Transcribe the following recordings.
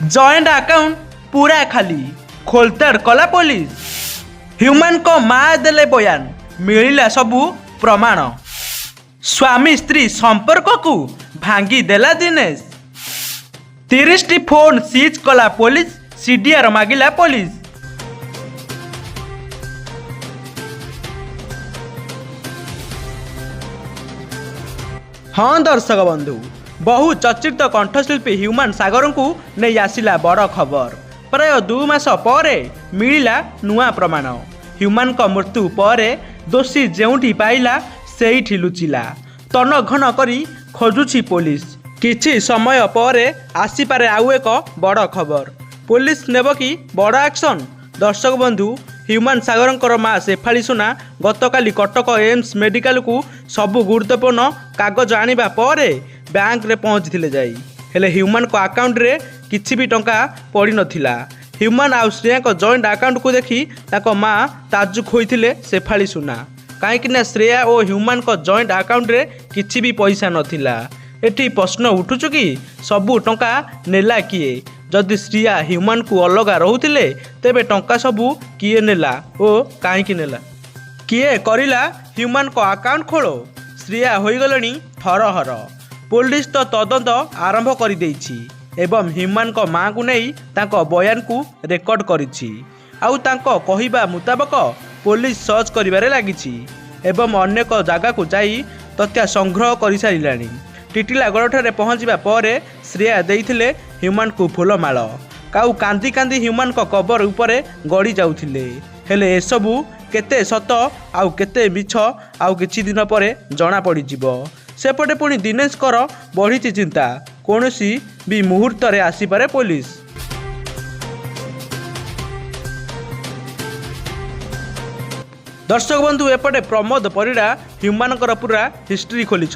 Joint account पूरा खाली खोलताड़ कला पुलिस। ह्यूमन को माँ देले बयान मिलिला सबू प्रमाण। स्वामी स्त्री संपर्क को भांगी देला दिनेश। 30टी फोन सीज कला पुलिस। सीडीआर मागिला पुलिस। हाँ दर्शक बंधु, बहु चर्चित कंठशिल्पी ह्यूमन सागर को नहीं आसिला बड़ खबर। प्राय 2 मास पर मिलिला नुआ प्रमाण। ह्यूमन को मृत्यु पर दोषी जेउठी पाइला सेठी लुचिला। तन घन करी खोजुछि पुलिस। किछि समय पर आसीपारे आउ एक बड़ खबर। पुलिस नेब कि बड़ एक्शन? दर्शक बंधु, ह्यूमन सागर माँ शेफाली सुना गतकाली कटक एम्स मेडिकल को सबु गुरुत्वपूर्ण कागज आनिबा पर बैंक रे पहुँची जाई हेले ह्यूमन को अकाउंट रे किछि भी टंका पड़ी नथिला। ह्यूमन आउ श्रेया को जॉइंट अकाउंट को देखी ताको माँ ताजुक होइथिले शेफाली सुना। कहीं श्रेया और ह्यूमन को जॉइंट अकाउंट रे किछि भी पैसा नथिला। एठी प्रश्न उठुचु कि सबु टंका नेला किए? जदि श्रेया ह्यूमन को अलगा रोते तेबे टंका सबू किए नेला ओ कहीं नेला? किए करिला ह्यूमन को अकाउंट खोलो? श्रेया होइगलनी थरहर। पुलिस तो तदंत आरंभ कर देइछि एवं ह्यूमन को माँ को नहीं तांको बयान को रेकर्ड करिछि। आउ तांको कहिबा मुताबक पुलिस सर्च करिबारे लागिछि एवं अनेक जगह को जाई तथ्य संग्रह कर सारिलानी। टिटिलागढ़ पहुँचवा पर श्रेया देइथिले ह्यूमन को फूलमाल। काउ कांदी कांदी ह्यूमन को कबर उपरे गड़ी जाउथिले। हेले एसबू केते सत आउ केते मिछ आउ किछि दिन पर जना पड़ी जिवो। सेपटे पुणी दिनेश कर बढ़ी चिंता। कौनसी भी मुहूर्त रे आसीपारे पुलिस। दर्शक बंधु, एपटे प्रमोद परिड़ा ह्यूमन पूरा हिस्ट्री खोली।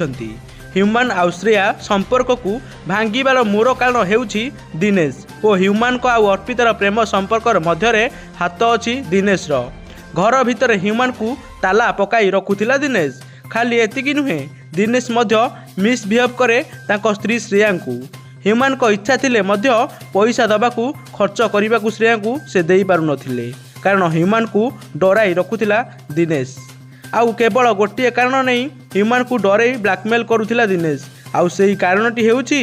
ह्यूमन आउ श्रेया संपर्क को भांगिबार मूल कारण हेउछि दिनेश और ह्यूमन को आउ अर्पितार प्रेम संपर्क मध्य हाथ अछि दिनेश रो। घर भितर ह्यूमन को ताला पकाई रखुथिला दिनेश। खाली एतिकी नुहे, दिनेश मध्य मिसबिहेव करे तांको स्त्री श्रेया को। ह्यूमन को इच्छा थिले मध्य पैसा दबाकू खर्च करने को श्रेया को से दे पारु नथिले कारण ह्यूमन को डराई रखुथिला दिनेश। आउ केवल गोटे कारण नहीं, ह्यूमन को डरे ब्लैकमेल करुथिला दिनेश। आउ सेही कारणटी हेउछि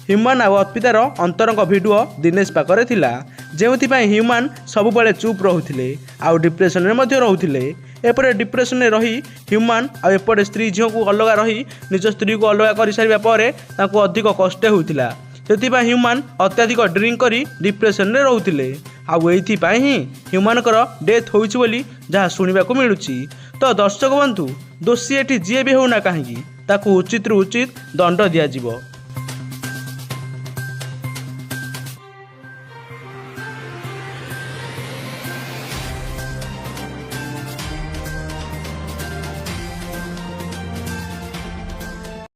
ह्यूमन आउ अर्पितार अंतरंग भिडियो दिनेश पाखरे थिला जेउथिपाई ह्यूमन सबुबले चुप रहुथिले आउ डिप्रेशन रे मध्य रहुथिले। एपटे डिप्रेशन में रही ह्यूमन आउ एपटे स्त्री झील को अलग रही निज स्त्री को अलग कर सारा पर तांको अधिक कष्ट होउथिला। सेतिपाई ह्यूमन अत्याधिक ड्रिंक करी डिप्रेशन में रहुथिले। आउ एइथिपाई ही ह्यूमन डेथ होइछि बोली जहाँ शुणा मिलूँ। तो दर्शक बंधु, दोषी एटी जी भी होना कहीं ताकू उचित रु उचित दंड दिया।